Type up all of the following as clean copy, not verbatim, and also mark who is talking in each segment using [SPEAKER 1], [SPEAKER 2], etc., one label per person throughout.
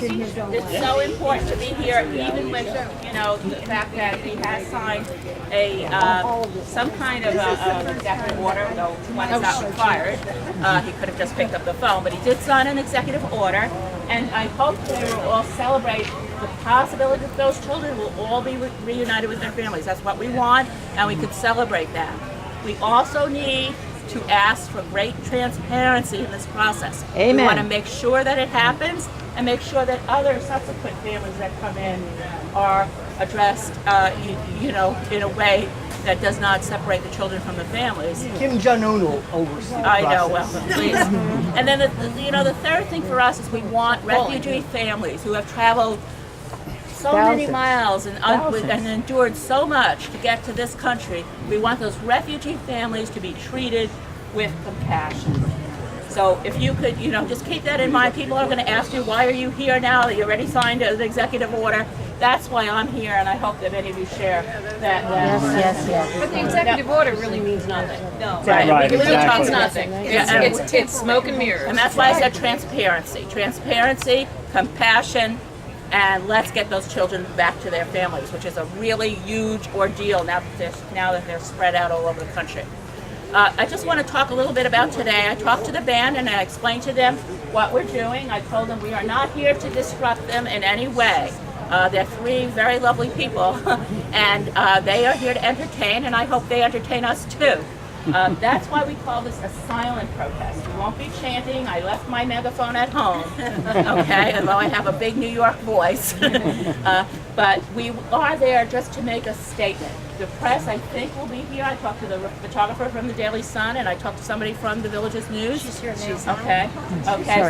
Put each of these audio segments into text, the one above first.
[SPEAKER 1] It's so important to be here, even with, you know, the fact that he has signed a some kind of executive order, though one is not required. He could have just picked up the phone, but he did sign an executive order, and I hope they will all celebrate the possibility that those children will all be reunited with their families. That's what we want, and we could celebrate that. We also need to ask for great transparency in this process.
[SPEAKER 2] Amen.
[SPEAKER 1] We want to make sure that it happens and make sure that other subsequent families that come in are addressed, you know, in a way that does not separate the children from the families.
[SPEAKER 3] Kim Jong-un will oversee the
[SPEAKER 1] I know,
[SPEAKER 3] process.
[SPEAKER 1] well, please. And then, you know, the third thing for us is we want refugee families who have traveled so many miles and endured so much to get to this country. We want those refugee families to be treated with compassion. So if you could, you know, just keep that in mind. People are going to ask you, why are you here now? You already signed an executive order. That's why I'm here, and I hope that many of you share that.
[SPEAKER 2] Yes.
[SPEAKER 4] But the executive order really means nothing. No,
[SPEAKER 1] Right.
[SPEAKER 4] It really
[SPEAKER 3] exactly.
[SPEAKER 4] means nothing. It's smoke and mirrors.
[SPEAKER 1] And that's why I said transparency. Transparency, compassion, and let's get those children back to their families, which is a really huge ordeal now that they're spread out all over the country. I just want to talk a little bit about today. I talked to the band and I explained to them what we're doing. I told them we are not here to disrupt them in any way. They're three very lovely people, and they are here to entertain, and I hope they entertain us too. That's why we call this a silent protest. We won't be chanting. I left my megaphone at home, okay, although I have a big New York voice. But we are there just to make a statement. The press, I think, will be here. I talked to the photographer from the Daily Sun, and I talked to somebody from the Village's News. She's here now. Okay,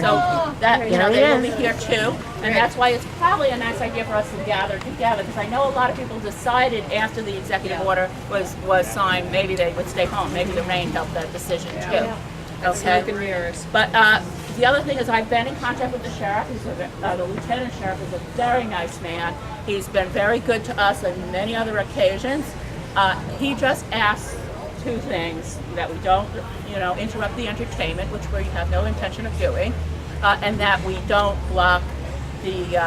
[SPEAKER 1] so that, you know, they will be here too, and that's why it's probably a nice idea for us to gather together, because I know a lot of people decided after the executive order was signed, maybe they would stay home. Maybe the rain helped that decision too. Okay.
[SPEAKER 4] Smoke and mirrors.
[SPEAKER 1] But the other thing is I've been in contact with the sheriff. The lieutenant sheriff is a very nice man. He's been very good to us on many other occasions. He just asks two things: that we don't, you know, interrupt the entertainment, which we have no intention of doing, and that we don't block the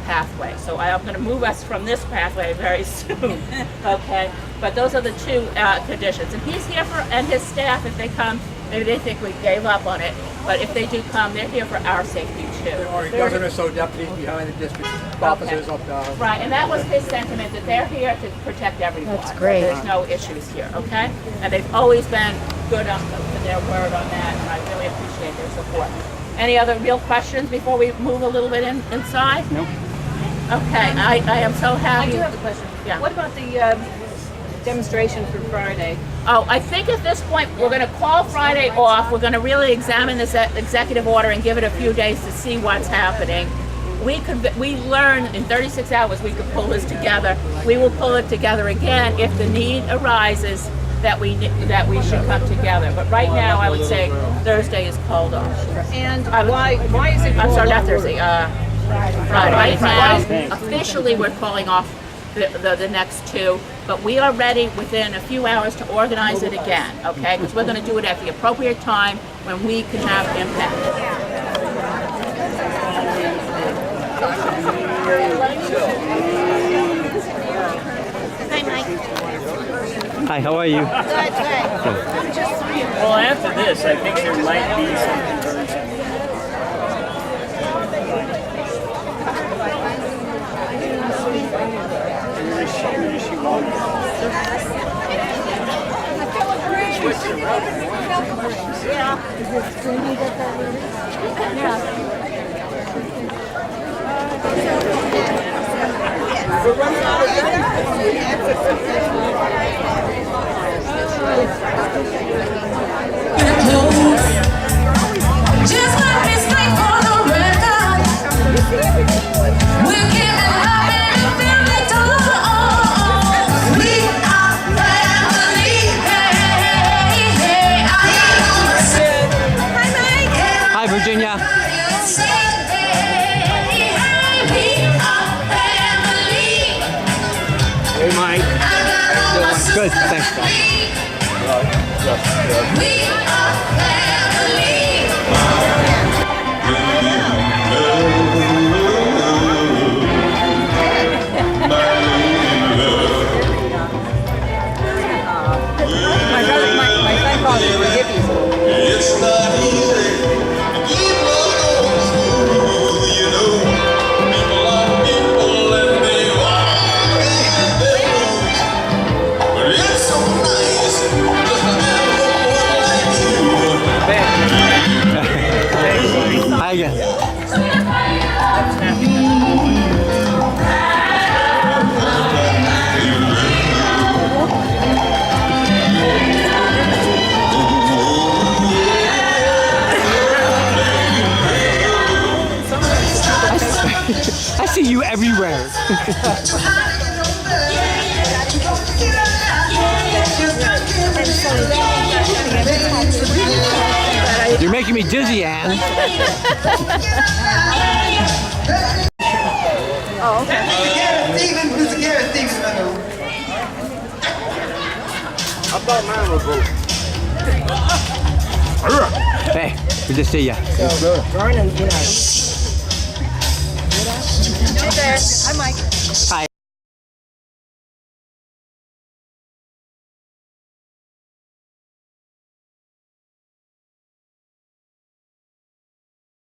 [SPEAKER 1] pathway. So I am going to move us from this pathway very soon. Okay, but those are the two conditions. And he's here and his staff, if they come. Maybe they think we gave up on it, but if they do come, they're here for our safety too.
[SPEAKER 3] There are a dozen or so deputies behind the district officers up there.
[SPEAKER 1] Right, and that was his sentiment, that they're here to protect everyone.
[SPEAKER 2] That's great.
[SPEAKER 1] There's no issues here, okay? And they've always been good on their word on that, and I really appreciate their support. Any other real questions before we move a little bit inside?
[SPEAKER 3] Nope.
[SPEAKER 1] Okay, I am so
[SPEAKER 4] I
[SPEAKER 1] happy.
[SPEAKER 4] do have a question.
[SPEAKER 1] Yeah.
[SPEAKER 4] What about the demonstration for Friday?
[SPEAKER 1] Oh, I think at this point we're going to call Friday off. We're going to really examine this executive order and give it a few days to see what's happening. We learn in 36 hours we could pull this together. We will pull it together again if the need arises that we should come together. But right now, I would say Thursday is called off.
[SPEAKER 4] And why is it?
[SPEAKER 1] I'm sorry, not Thursday. Friday. Right now, officially, we're calling off the next two, but we are ready within a few hours to organize it again, okay? Because we're going to do it at the appropriate time when we can have impact.
[SPEAKER 2] Hi, Mike.
[SPEAKER 5] Hi, how are you?
[SPEAKER 2] Good.
[SPEAKER 6] Well, after this, I think there might be some conversion.
[SPEAKER 7] Just let me speak for the record. We're giving love and feeling to all. We are family. Hey, hey, Hi, Mike.
[SPEAKER 5] Hi, Virginia.
[SPEAKER 7] We are family.
[SPEAKER 6] Hey, Mike.
[SPEAKER 5] Good, thanks, Bob.
[SPEAKER 7] We are family.
[SPEAKER 5] You're making me dizzy, Ann.
[SPEAKER 3] Mr. Garrett Stevens in the room. I thought mine was broke.
[SPEAKER 5] Hey, good to see ya.
[SPEAKER 2] Hi, Mike.